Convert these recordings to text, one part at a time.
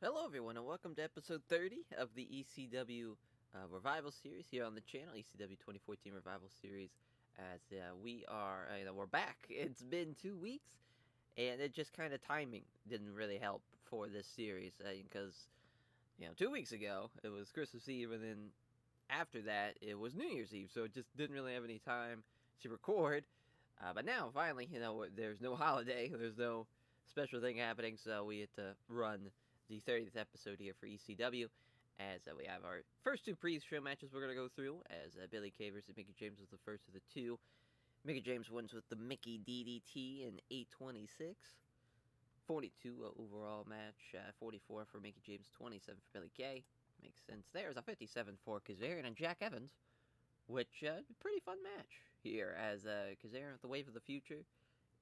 Hello, everyone, and welcome to episode 30 of the ECW Revival Series here on the channel, ECW 2014 Revival Series. As we're back. It's been 2 weeks, and it just kind of timing didn't really help for this series because 2 weeks ago it was Christmas Eve, and then after that it was New Year's Eve, so it just didn't really have any time to record. But now, finally, there's no holiday, there's no special thing happening, so we had to run the 30th episode here for ECW, as we have our first two pre-show matches we're going to go through, as Billy Kay versus Mickie James was the first of the two. Mickie James wins with the Mickey DDT in 8:26. 42 overall match, 44 for Mickie James, 27 for Billy Kay. Makes sense. There's a 57 for Kazarian and Jack Evans, which pretty fun match here, as Kazarian with the Wave of the Future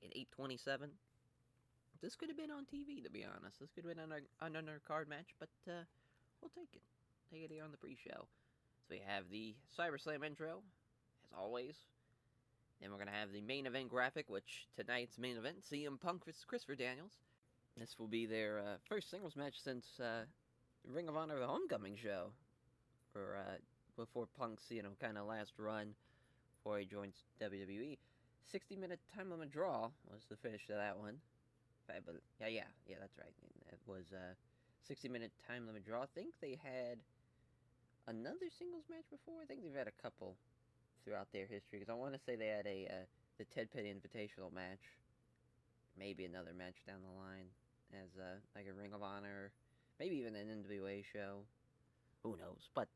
in 8:27. This could have been on TV, to be honest. This could have been an undercard match, but we'll take it. Take it here on the pre-show. So we have the CyberSlam intro, as always. Then we're going to have the main event graphic, which tonight's main event, CM Punk vs. Christopher Daniels. This will be their first singles match since Ring of Honor, the Homecoming show, or before Punk's, kind of last run before he joins WWE. 60-minute time limit draw was the finish to that one. Yeah, that's right. It was a 60-minute time limit draw. I think they had another singles match before. I think they've had a couple throughout their history, because I want to say they had the Ted Petty Invitational match. Maybe another match down the line as like a Ring of Honor, maybe even an NWA show. Who knows? But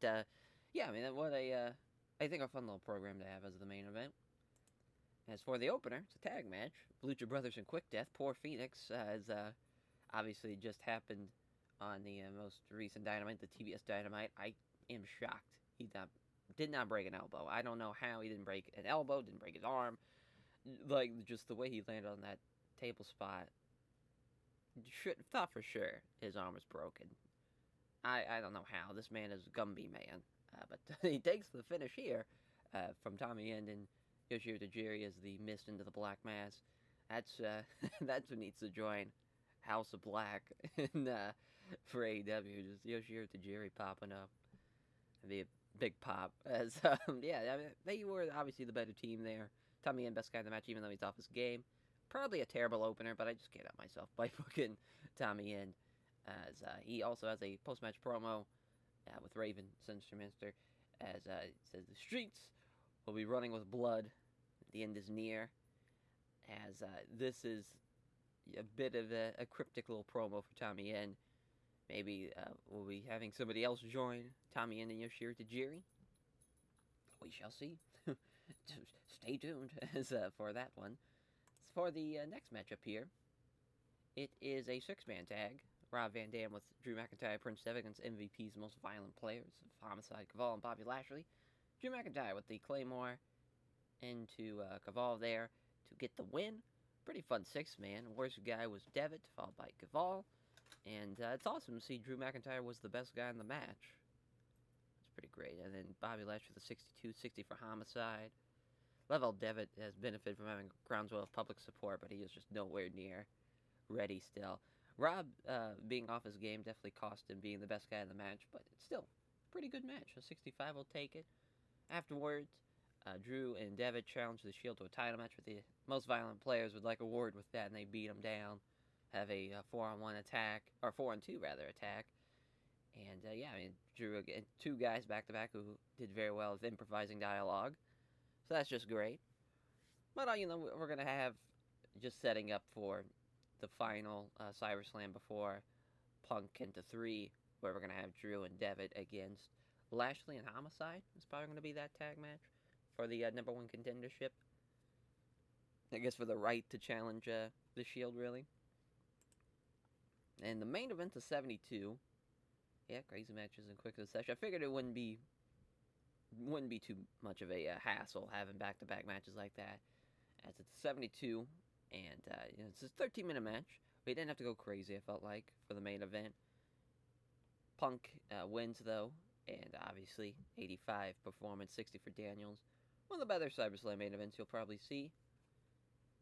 yeah, I mean, I think a fun little program to have as the main event. As for the opener, it's a tag match. Lucha Brothers and Quick Death. Poor Phoenix, as obviously just happened on the most recent Dynamite, the TBS Dynamite. I am shocked he did not break an elbow. I don't know how he didn't break an elbow, didn't break his arm. Like, just the way he landed on that table spot. Thought for sure his arm was broken. I don't know how. This man is Gumby Man. But he takes the finish here from Tommy End and Yoshihiro Tajiri as the mist into the black mass. That's that's who needs to join House of Black and for AEW. Just Yoshihiro Tajiri popping up. It'd be a big pop. As yeah, I mean, they were obviously the better team there. Tommy End, best guy in the match, even though he's off his game. Probably a terrible opener, but I just can't help myself by booking Tommy End. As he also has a post-match promo with Raven Sinsterminster, as it says the streets will be running with blood. The end is near. As this is a bit of a cryptic little promo for Tommy End. Maybe we'll be having somebody else join Tommy End and Yoshihiro Tajiri. We shall see. Stay tuned as for that one. As for the next matchup here, it is a six-man tag. Rob Van Dam with Drew McIntyre, Prince Devitt against MVP's most violent players of Homicide, Caval, and Bobby Lashley. Drew McIntyre with the Claymore into Caval there to get the win. Pretty fun six-man. Worst guy was Devitt, followed by Caval. And it's awesome to see Drew McIntyre was the best guy in the match. It's pretty great. And then Bobby Lashley with the 62-60 for Homicide. Level Devitt has benefited from having groundswell of public support, but he is just nowhere near ready still. Rob being off his game definitely cost him being the best guy in the match, but it's still a pretty good match. A 65 will take it. Afterwards, Drew and Devitt challenged the Shield to a title match with the most violent players would like a word with that, and they beat him down. Have a 4-on-1 attack, or 4-on-2 rather, attack. And yeah, I mean, Drew again, two guys back-to-back who did very well with improvising dialogue. So that's just great. But, we're going to have just setting up for the final CyberSlam before Punk into 3, where we're going to have Drew and Devitt against Lashley and Homicide. It's probably going to be that tag match for the number one contendership. I guess for the right to challenge the Shield, really. And the main event is 72. Yeah, crazy matches in quick succession. I figured it wouldn't be too much of a hassle having back-to-back matches like that, as it's 72, and it's a 13-minute match. We didn't have to go crazy, I felt like, for the main event. Punk wins, though, and obviously 85 performance, 60 for Daniels. One of the better CyberSlam main events you'll probably see.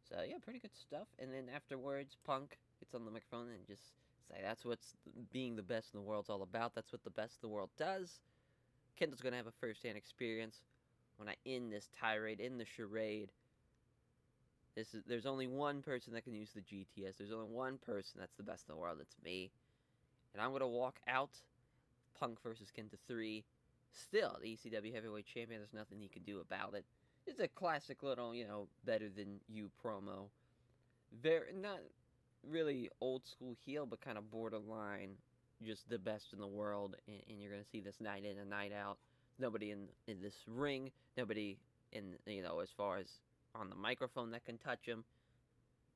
So yeah, pretty good stuff. And then afterwards, Punk gets on the microphone and just Say that's what's being the best in the world's all about. That's what the best in the world does. Kendall's gonna have a first-hand experience when I end this tirade, in the charade. There's only one person that can use the GTS. There's only one person that's the best in the world. It's me, and I'm gonna walk out. Punk versus Kenta 3. Still, the ECW Heavyweight Champion. There's nothing he can do about it. It's a classic little, better than you promo. Very not really old school heel, but kind of borderline, just the best in the world. And you're gonna see this night in and night out. Nobody in this ring. Nobody in as far as on the microphone that can touch him.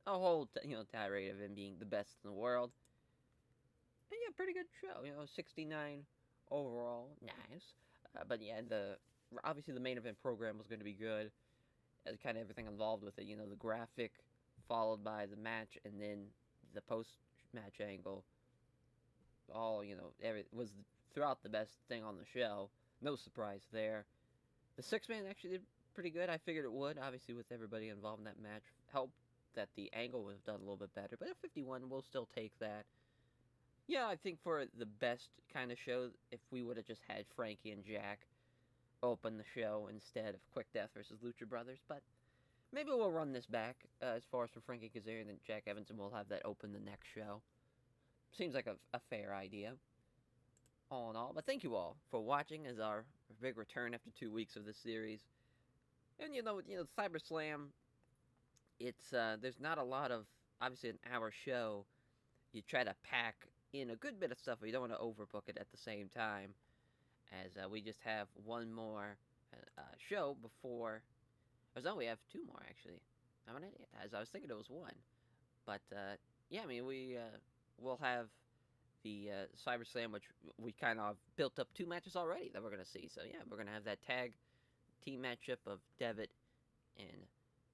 A whole tirade of him being the best in the world. And yeah, pretty good show. 69 overall, nice. But yeah, obviously the main event program was going to be good. Kind of everything involved with it. The graphic, followed by the match, and then the post-match angle. All was throughout the best thing on the show. No surprise there. The 6-man actually did pretty good. I figured it would. Obviously, with everybody involved in that match, helped that the angle was done a little bit better. But at 51, we'll still take that. Yeah, I think for the best kind of show, if we would have just had Frankie and Jack open the show instead of Quick Death versus Lucha Brothers, but maybe we'll run this back as far as for Frankie Kazarian and Jack Evans, and we'll have that open the next show. Seems like a fair idea, all in all. But thank you all for watching as our big return after 2 weeks of this series. And Cyber Slam, it's there's not a lot of, obviously an hour show. You try to pack in a good bit of stuff, but you don't want to overbook it at the same time. As we just have one more show before. We have 2 more actually. I'm an idiot. As I was thinking it was 1, but yeah, I mean we'll have the Cyber Slam, which we kind of built up 2 matches already that we're gonna see. So yeah, we're gonna have that tag team matchup of Devitt and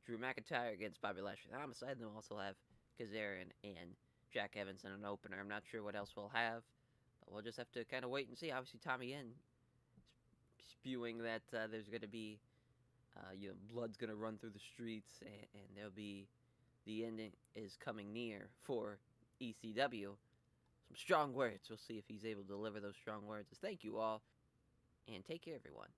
Drew McIntyre against Bobby Lashley and Homicide. And then we'll also have Kazarian and Jack Evans in an opener. I'm not sure what else we'll have, but we'll just have to kind of wait and see. Obviously, Tommy Yen spewing that there's going to be, blood's going to run through the streets, and there'll be, the ending is coming near for ECW. Some strong words. We'll see if he's able to deliver those strong words. Thank you all, and take care, everyone.